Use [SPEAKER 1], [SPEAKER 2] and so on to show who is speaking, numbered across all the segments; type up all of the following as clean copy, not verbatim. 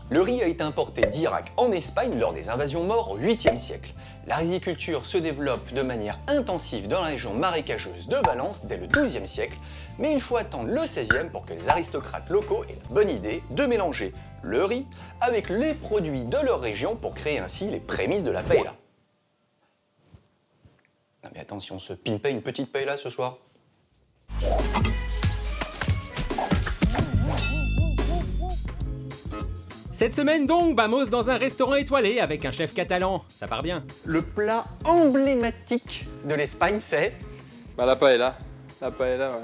[SPEAKER 1] Le riz a été importé d'Irak en Espagne lors des invasions maures au 8e siècle. La riziculture se développe de manière intensive dans la région marécageuse de Valence dès le 12e siècle, mais il faut attendre le 16e pour que les aristocrates locaux aient la bonne idée de mélanger le riz avec les produits de leur région pour créer ainsi les prémices de la paella. Non mais attends, si on se pimpait une petite paella ce soir?
[SPEAKER 2] Cette semaine donc, vamos dans un restaurant étoilé avec un chef catalan. Ça part bien.
[SPEAKER 1] Le plat emblématique de l'Espagne, c'est...
[SPEAKER 3] Bah la paella. La paella, ouais.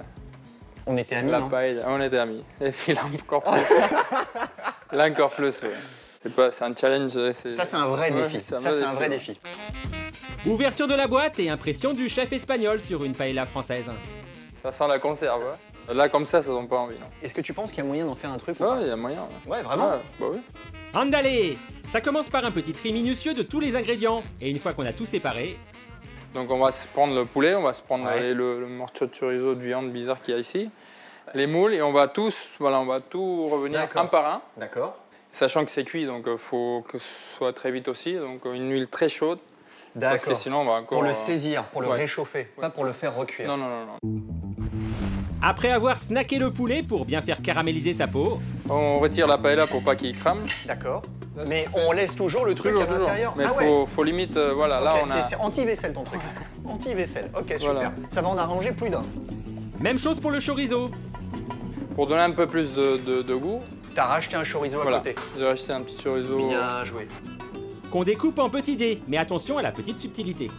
[SPEAKER 1] On était amis,
[SPEAKER 3] La
[SPEAKER 1] non?
[SPEAKER 3] paella, on était amis. Et puis là encore plus. Là encore plus, ouais. C'est un challenge.
[SPEAKER 1] Ça, c'est un vrai défi. Ça, c'est un vrai défi.
[SPEAKER 2] Ouverture de la boîte et impression du chef espagnol sur une paella française.
[SPEAKER 3] Ça sent la conserve, ouais. Là, comme ça donne pas envie, non.
[SPEAKER 1] Est-ce que tu penses qu'il y a moyen d'en faire un truc?
[SPEAKER 3] Ouais, il y a moyen.
[SPEAKER 1] Ouais, vraiment?
[SPEAKER 3] Ouais, bah oui.
[SPEAKER 2] Andale! Ça commence par un petit tri minutieux de tous les ingrédients. Et une fois qu'on a tout séparé...
[SPEAKER 3] Donc on va se prendre le poulet, on va se prendre
[SPEAKER 1] Ouais.
[SPEAKER 3] le morceau de chorizo de viande bizarre qu'il y a ici, les moules, et on va tous, voilà, on va tout revenir
[SPEAKER 1] D'accord.
[SPEAKER 3] un par un.
[SPEAKER 1] D'accord.
[SPEAKER 3] Sachant que c'est cuit, donc il faut que ce soit très vite aussi. Donc une huile très chaude. Parce que sinon on va encore...
[SPEAKER 1] Pour le saisir, pour le
[SPEAKER 3] ouais.
[SPEAKER 1] réchauffer, pas pour le faire recuire.
[SPEAKER 3] Non, non, non, non.
[SPEAKER 2] Après avoir snacké le poulet pour bien faire caraméliser sa peau,
[SPEAKER 3] On retire la paella pour pas qu'il crame.
[SPEAKER 1] D'accord.
[SPEAKER 3] Là,
[SPEAKER 1] Mais
[SPEAKER 3] c'est
[SPEAKER 1] on laisse toujours le truc
[SPEAKER 3] Toujours,
[SPEAKER 1] à
[SPEAKER 3] toujours.
[SPEAKER 1] l'intérieur?
[SPEAKER 3] Mais
[SPEAKER 1] Ah
[SPEAKER 3] faut limite, voilà,
[SPEAKER 1] Ok,
[SPEAKER 3] là on a...
[SPEAKER 1] c'est anti-vaisselle ton truc. Anti-vaisselle, ok, super.
[SPEAKER 3] Voilà.
[SPEAKER 1] Ça va en arranger plus d'un.
[SPEAKER 2] même chose pour le chorizo.
[SPEAKER 3] Pour donner un peu plus de goût,
[SPEAKER 1] T'as racheté un chorizo à
[SPEAKER 3] voilà.
[SPEAKER 1] côté.
[SPEAKER 3] J'ai acheté un petit chorizo.
[SPEAKER 1] Bien joué.
[SPEAKER 2] Qu'on découpe en petits dés, mais attention à la petite subtilité.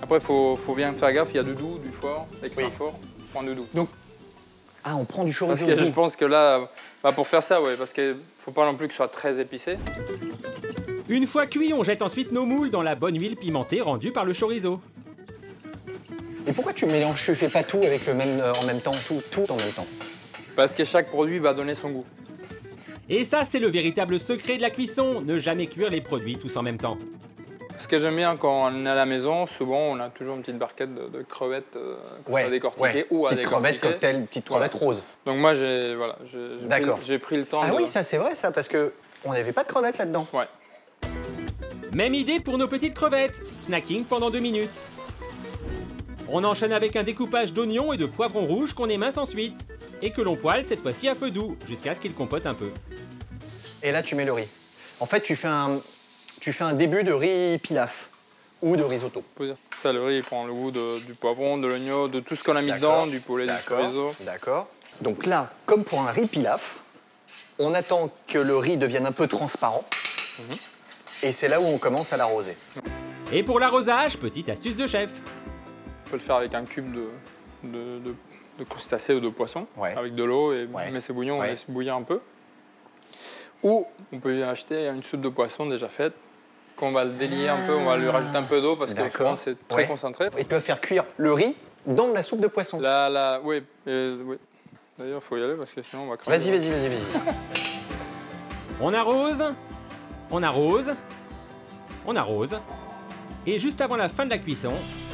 [SPEAKER 3] Après, faut bien faire gaffe, il y a du doux, du fort, extra
[SPEAKER 1] Oui.
[SPEAKER 3] fort. Prends du doux.
[SPEAKER 1] Ah, on prend du
[SPEAKER 3] Parce
[SPEAKER 1] chorizo
[SPEAKER 3] que je
[SPEAKER 1] doux.
[SPEAKER 3] pense que là, bah, pour faire ça, ouais, parce qu'il faut pas non plus que ce soit très épicé.
[SPEAKER 2] Une fois cuit, on jette ensuite nos moules dans la bonne huile pimentée rendue par le chorizo.
[SPEAKER 1] Et pourquoi tu mélanges, tu fais pas tout avec le même en même temps, tout en même temps?
[SPEAKER 3] Parce que chaque produit va donner son goût.
[SPEAKER 2] Et ça, c'est le véritable secret de la cuisson, ne jamais cuire les produits tous en même temps.
[SPEAKER 3] Ce que j'aime bien quand on est à la maison, souvent on a toujours une petite barquette de crevettes à décortiquer ou à
[SPEAKER 1] petite crevette
[SPEAKER 3] décortiquer.
[SPEAKER 1] cocktail, petite crevette rose.
[SPEAKER 3] Donc moi, j'ai
[SPEAKER 1] D'accord.
[SPEAKER 3] pris le temps
[SPEAKER 1] Ah
[SPEAKER 3] de...
[SPEAKER 1] oui, ça c'est vrai ça, parce que on n'avait pas de crevettes là-dedans.
[SPEAKER 3] Ouais.
[SPEAKER 2] Même idée pour nos petites crevettes, snacking pendant 2 minutes. On enchaîne avec un découpage d'oignons et de poivrons rouges qu'on émince ensuite, et que l'on poêle cette fois-ci à feu doux, jusqu'à ce qu'il compote un peu.
[SPEAKER 1] Et là tu mets le riz. En fait, tu fais un début de riz pilaf ou de risotto.
[SPEAKER 3] Ça, le riz, il prend le goût du poivron, de l'oignon, de tout ce qu'on a mis
[SPEAKER 1] D'accord.
[SPEAKER 3] dedans, du poulet, du chorizo.
[SPEAKER 1] D'accord. Donc là, comme pour un riz pilaf, on attend que le riz devienne un peu transparent. Et c'est là où on commence à l'arroser.
[SPEAKER 2] Et pour l'arrosage, petite astuce de chef.
[SPEAKER 3] On peut le faire avec un cube de crustacés ou de poisson,
[SPEAKER 1] Ouais.
[SPEAKER 3] avec de l'eau, et
[SPEAKER 1] Ouais.
[SPEAKER 3] on met ses bouillons, on
[SPEAKER 1] Ouais.
[SPEAKER 3] laisse bouillir un peu. Ou on peut acheter une soupe de poisson déjà faite, qu'on va le délier un peu, on va lui rajouter un peu d'eau parce que
[SPEAKER 1] D'accord.
[SPEAKER 3] souvent c'est très
[SPEAKER 1] Ouais.
[SPEAKER 3] concentré.
[SPEAKER 1] Ils peuvent faire cuire le riz dans la soupe de poisson.
[SPEAKER 3] Là, oui. Oui. D'ailleurs, il faut y aller parce que sinon on va cramer.
[SPEAKER 1] Vas-y.
[SPEAKER 2] On arrose, on arrose, on arrose. Et juste avant la fin de la cuisson,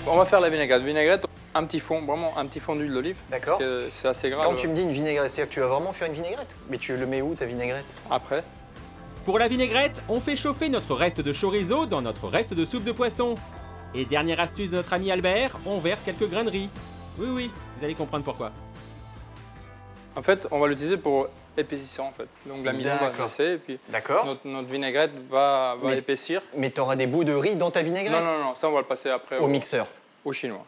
[SPEAKER 3] On va faire la vinaigrette. Vinaigrette, un petit fond, vraiment un petit fond d'huile d'olive.
[SPEAKER 1] D'accord.
[SPEAKER 3] Parce que c'est assez gras.
[SPEAKER 1] Quand tu me dis une vinaigrette, c'est-à-dire que tu vas vraiment faire une vinaigrette? Mais tu le mets où ta vinaigrette?
[SPEAKER 3] Après.
[SPEAKER 2] pour la vinaigrette, on fait chauffer notre reste de chorizo dans notre reste de soupe de poisson. Et dernière astuce de notre ami Albert, on verse quelques grains de riz. Oui, vous allez comprendre pourquoi.
[SPEAKER 3] En fait, on va l'utiliser pour épaississant en fait. Donc la mise va
[SPEAKER 1] D'accord.
[SPEAKER 3] baisser et puis
[SPEAKER 1] D'accord.
[SPEAKER 3] notre vinaigrette va
[SPEAKER 1] Mais-
[SPEAKER 3] épaissir.
[SPEAKER 1] Mais tu auras des bouts de riz dans ta vinaigrette?
[SPEAKER 3] Non, ça on va le passer après
[SPEAKER 1] Au mixeur.
[SPEAKER 3] au chinois.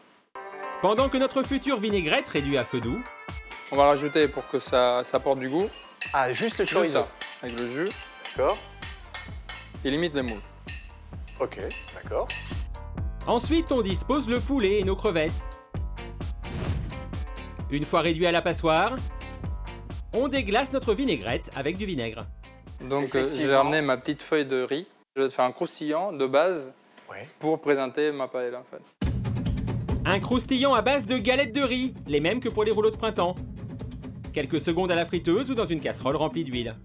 [SPEAKER 2] Pendant que notre future vinaigrette réduit à feu doux,
[SPEAKER 3] On va rajouter pour que ça apporte du goût.
[SPEAKER 1] Ah, juste le
[SPEAKER 3] Juste
[SPEAKER 1] chorizo.
[SPEAKER 3] ça, avec le jus
[SPEAKER 1] D'accord.
[SPEAKER 3] et limite les moules.
[SPEAKER 1] Ok, d'accord.
[SPEAKER 2] ensuite on dispose le poulet et nos crevettes. Une fois réduit à la passoire, on déglace notre vinaigrette avec du vinaigre.
[SPEAKER 3] Donc j'ai
[SPEAKER 1] Effectivement.
[SPEAKER 3] ramené ma petite feuille de riz. Je vais te faire un croustillant de base
[SPEAKER 1] Ouais.
[SPEAKER 3] pour présenter ma paella en fait.
[SPEAKER 2] Un croustillant à base de galettes de riz, les mêmes que pour les rouleaux de printemps. Quelques secondes à la friteuse ou dans une casserole remplie d'huile.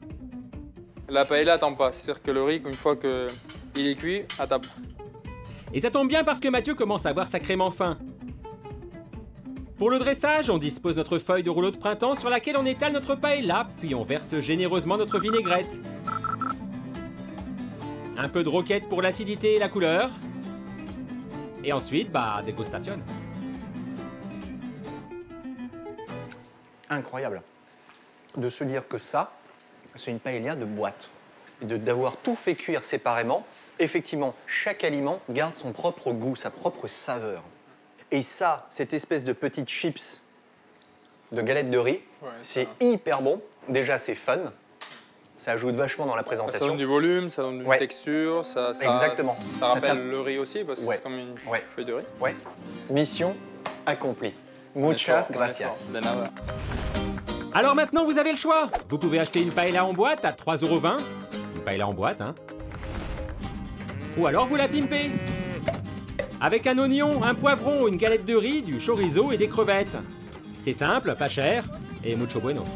[SPEAKER 3] La paella attend pas, c'est-à-dire que le riz, une fois qu'il est cuit, à table.
[SPEAKER 2] Et ça tombe bien parce que Mathieu commence à avoir sacrément faim. Pour le dressage, on dispose notre feuille de rouleau de printemps sur laquelle on étale notre paella, puis on verse généreusement notre vinaigrette. Un peu de roquette pour l'acidité et la couleur. Et ensuite, dégustation.
[SPEAKER 1] Incroyable de se dire que ça, c'est une paella de boîte. Et d'avoir tout fait cuire séparément, effectivement, chaque aliment garde son propre goût, sa propre saveur. Et ça, cette espèce de petites chips de galettes de riz, c'est hyper bon. Déjà, c'est fun. Ça ajoute vachement dans la présentation.
[SPEAKER 3] Ça donne du volume, ça donne une texture.
[SPEAKER 1] Exactement.
[SPEAKER 3] Ça rappelle le riz aussi, parce que c'est comme une feuille de riz.
[SPEAKER 1] Ouais. Mission accomplie. Muchas gracias.
[SPEAKER 3] De nada.
[SPEAKER 2] Alors maintenant, vous avez le choix. Vous pouvez acheter une paella en boîte à 3,20 €. Une paella en boîte, hein. Ou alors vous la pimpez. Avec un oignon, un poivron, une galette de riz, du chorizo et des crevettes. C'est simple, pas cher et mucho bueno.